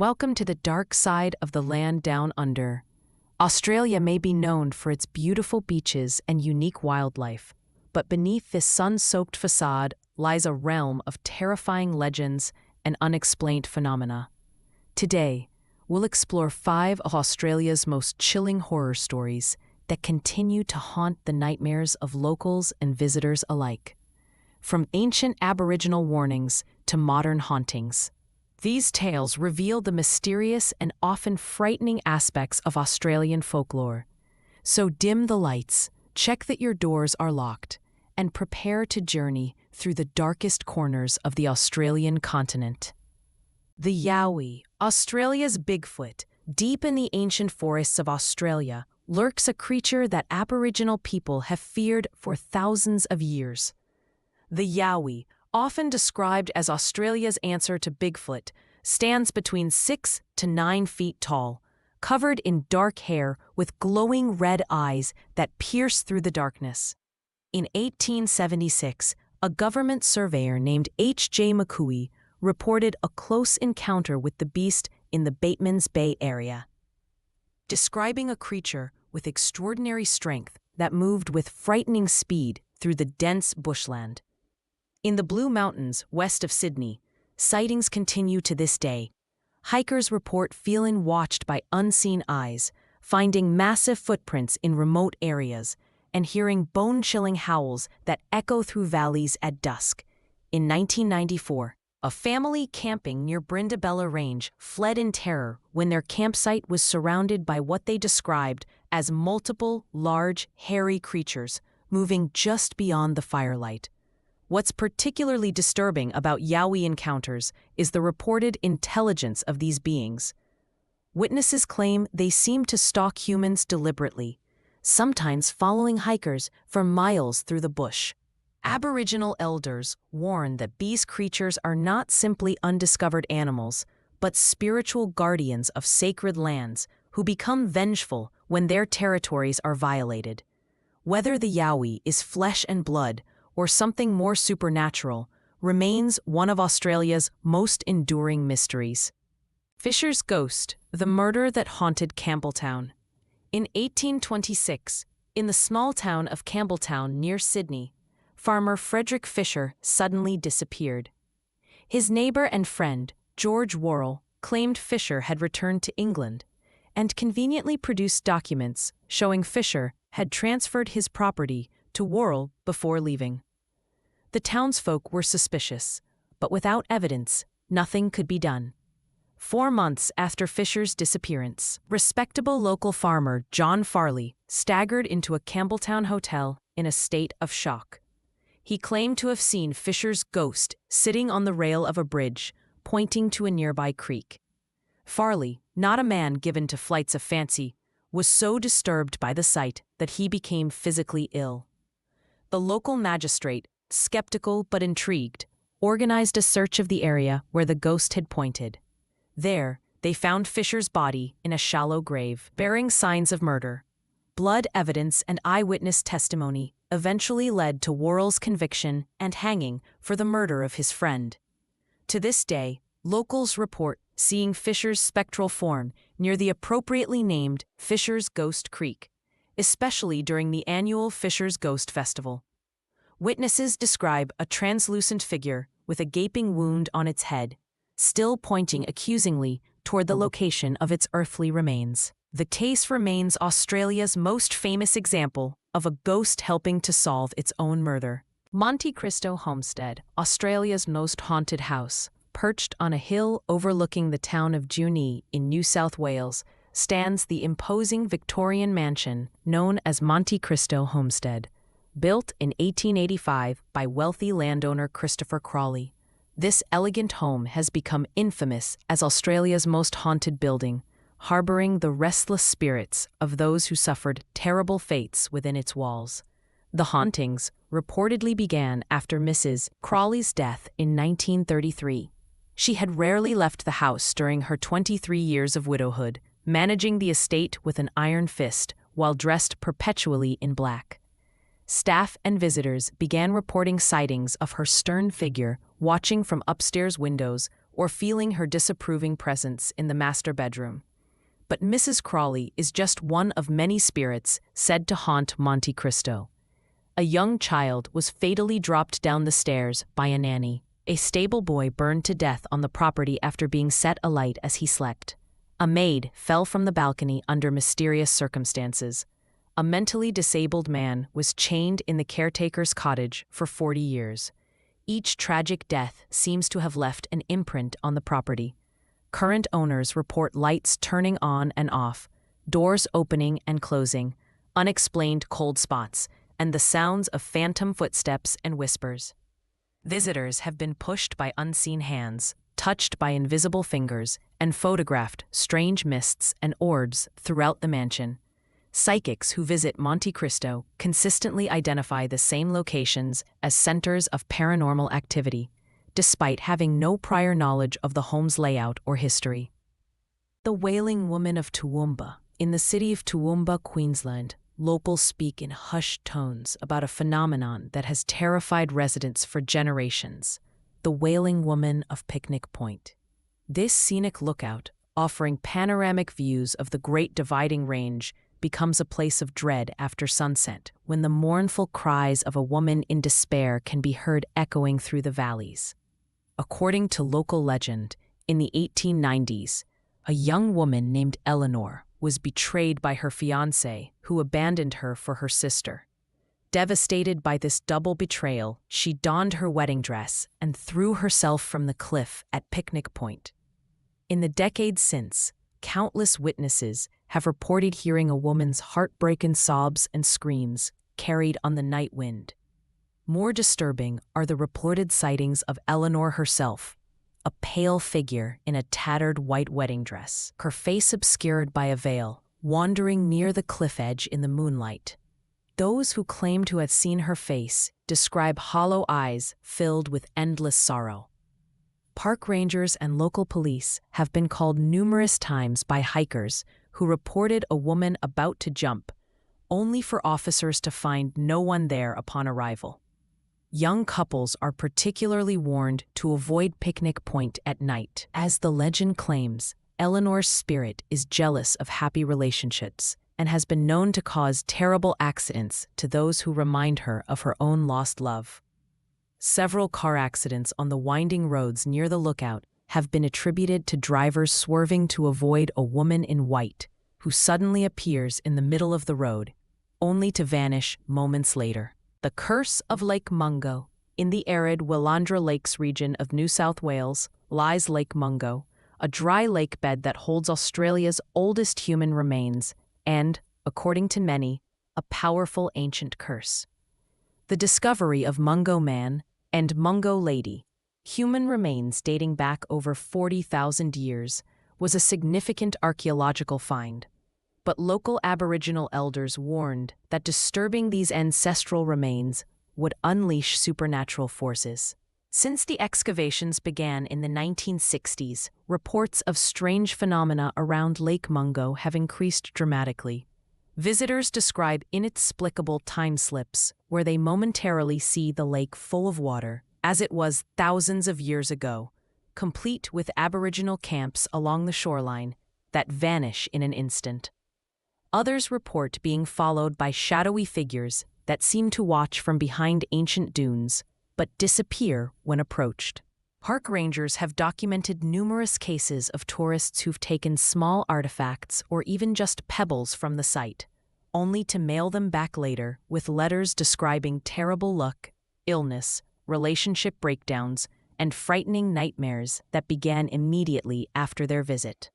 Welcome to the dark side of the land down under. Australia may be known for its beautiful beaches and unique wildlife, but beneath this sun-soaked facade lies a realm of terrifying legends and unexplained phenomena. Today, we'll explore 5 of Australia's most chilling horror stories that continue to haunt the nightmares of locals and visitors alike. From ancient Aboriginal warnings to modern hauntings, these tales reveal the mysterious and often frightening aspects of Australian folklore. So dim the lights, check that your doors are locked, and prepare to journey through the darkest corners of the Australian continent. The yowie, Australia's Bigfoot. Deep in the ancient forests of Australia lurks a creature that Aboriginal people have feared for thousands of years. The yowie, often described as Australia's answer to Bigfoot, stands between 6 to 9 feet tall, covered in dark hair with glowing red eyes that pierce through the darkness. In 1876, a government surveyor named H.J. McCooey reported a close encounter with the beast in the Batemans Bay area, describing a creature with extraordinary strength that moved with frightening speed through the dense bushland. In the Blue Mountains, west of Sydney, sightings continue to this day. Hikers report feeling watched by unseen eyes, finding massive footprints in remote areas, and hearing bone-chilling howls that echo through valleys at dusk. In 1994, a family camping near Brindabella Range fled in terror when their campsite was surrounded by what they described as multiple, large, hairy creatures moving just beyond the firelight. What's particularly disturbing about yowie encounters is the reported intelligence of these beings. Witnesses claim they seem to stalk humans deliberately, sometimes following hikers for miles through the bush. Aboriginal elders warn that these creatures are not simply undiscovered animals, but spiritual guardians of sacred lands who become vengeful when their territories are violated. Whether the yowie is flesh and blood or something more supernatural, remains one of Australia's most enduring mysteries. Fisher's Ghost, the murder that haunted Campbelltown. In 1826, in the small town of Campbelltown near Sydney, farmer Frederick Fisher suddenly disappeared. His neighbor and friend, George Worrell, claimed Fisher had returned to England and conveniently produced documents showing Fisher had transferred his property to Worrell before leaving. The townsfolk were suspicious, but without evidence, nothing could be done. 4 months after Fisher's disappearance, respectable local farmer John Farley staggered into a Campbelltown hotel in a state of shock. He claimed to have seen Fisher's ghost sitting on the rail of a bridge, pointing to a nearby creek. Farley, not a man given to flights of fancy, was so disturbed by the sight that he became physically ill. The local magistrate, skeptical but intrigued, organized a search of the area where the ghost had pointed. There, they found Fisher's body in a shallow grave, bearing signs of murder. Blood evidence and eyewitness testimony eventually led to Worrell's conviction and hanging for the murder of his friend. To this day, locals report seeing Fisher's spectral form near the appropriately named Fisher's Ghost Creek, especially during the annual Fisher's Ghost Festival. Witnesses describe a translucent figure with a gaping wound on its head, still pointing accusingly toward the location of its earthly remains. The case remains Australia's most famous example of a ghost helping to solve its own murder. Monte Cristo Homestead, Australia's most haunted house, perched on a hill overlooking the town of Junee in New South Wales, stands the imposing Victorian mansion known as Monte Cristo Homestead. Built in 1885 by wealthy landowner Christopher Crawley, this elegant home has become infamous as Australia's most haunted building, harboring the restless spirits of those who suffered terrible fates within its walls. The hauntings reportedly began after Mrs. Crawley's death in 1933. She had rarely left the house during her 23 years of widowhood, managing the estate with an iron fist while dressed perpetually in black. Staff and visitors began reporting sightings of her stern figure watching from upstairs windows or feeling her disapproving presence in the master bedroom. But Mrs. Crawley is just one of many spirits said to haunt Monte Cristo. A young child was fatally dropped down the stairs by a nanny. A stable boy burned to death on the property after being set alight as he slept. A maid fell from the balcony under mysterious circumstances. A mentally disabled man was chained in the caretaker's cottage for 40 years. Each tragic death seems to have left an imprint on the property. Current owners report lights turning on and off, doors opening and closing, unexplained cold spots, and the sounds of phantom footsteps and whispers. Visitors have been pushed by unseen hands, touched by invisible fingers, and photographed strange mists and orbs throughout the mansion. Psychics who visit Monte Cristo consistently identify the same locations as centers of paranormal activity, despite having no prior knowledge of the home's layout or history. The Wailing Woman of Toowoomba. In the city of Toowoomba, Queensland, locals speak in hushed tones about a phenomenon that has terrified residents for generations: the Wailing Woman of Picnic Point. This scenic lookout, offering panoramic views of the Great Dividing Range, becomes a place of dread after sunset, when the mournful cries of a woman in despair can be heard echoing through the valleys. According to local legend, in the 1890s, a young woman named Eleanor was betrayed by her fiancé, who abandoned her for her sister. Devastated by this double betrayal, she donned her wedding dress and threw herself from the cliff at Picnic Point. In the decades since, countless witnesses have reported hearing a woman's heartbreaking sobs and screams carried on the night wind. More disturbing are the reported sightings of Eleanor herself, a pale figure in a tattered white wedding dress, her face obscured by a veil, wandering near the cliff edge in the moonlight. Those who claim to have seen her face describe hollow eyes filled with endless sorrow. Park rangers and local police have been called numerous times by hikers who reported a woman about to jump, only for officers to find no one there upon arrival. Young couples are particularly warned to avoid Picnic Point at night. As the legend claims, Eleanor's spirit is jealous of happy relationships and has been known to cause terrible accidents to those who remind her of her own lost love. Several car accidents on the winding roads near the lookout have been attributed to drivers swerving to avoid a woman in white who suddenly appears in the middle of the road, only to vanish moments later. The Curse of Lake Mungo. In the arid Willandra Lakes region of New South Wales lies Lake Mungo, a dry lake bed that holds Australia's oldest human remains and, according to many, a powerful ancient curse. The discovery of Mungo Man and Mungo Lady, human remains dating back over 40,000 years, was a significant archaeological find. But local Aboriginal elders warned that disturbing these ancestral remains would unleash supernatural forces. Since the excavations began in the 1960s, reports of strange phenomena around Lake Mungo have increased dramatically. Visitors describe inexplicable time slips where they momentarily see the lake full of water, as it was thousands of years ago, complete with Aboriginal camps along the shoreline that vanish in an instant. Others report being followed by shadowy figures that seem to watch from behind ancient dunes, but disappear when approached. Park rangers have documented numerous cases of tourists who've taken small artifacts or even just pebbles from the site, only to mail them back later with letters describing terrible luck, illness, relationship breakdowns, and frightening nightmares that began immediately after their visit.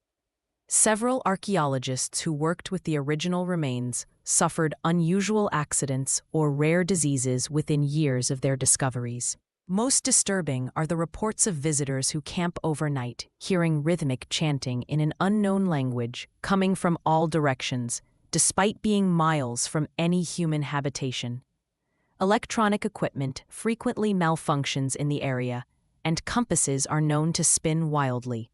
Several archaeologists who worked with the original remains suffered unusual accidents or rare diseases within years of their discoveries. Most disturbing are the reports of visitors who camp overnight, hearing rhythmic chanting in an unknown language coming from all directions, despite being miles from any human habitation. Electronic equipment frequently malfunctions in the area, and compasses are known to spin wildly.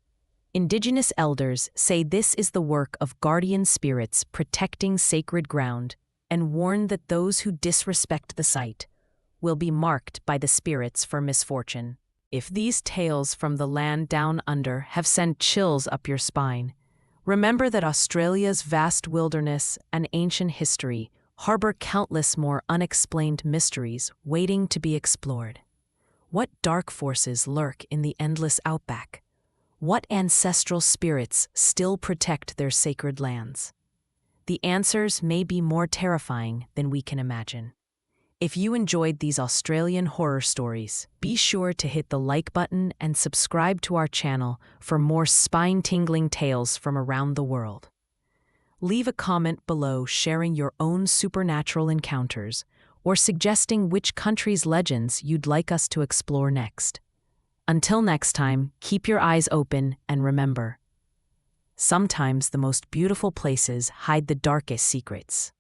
Indigenous elders say this is the work of guardian spirits protecting sacred ground and warn that those who disrespect the site will be marked by the spirits for misfortune. If these tales from the land down under have sent chills up your spine, remember that Australia's vast wilderness and ancient history harbor countless more unexplained mysteries waiting to be explored. What dark forces lurk in the endless outback? What ancestral spirits still protect their sacred lands? The answers may be more terrifying than we can imagine. If you enjoyed these Australian horror stories, be sure to hit the like button and subscribe to our channel for more spine-tingling tales from around the world. Leave a comment below sharing your own supernatural encounters or suggesting which country's legends you'd like us to explore next. Until next time, keep your eyes open and remember, sometimes the most beautiful places hide the darkest secrets.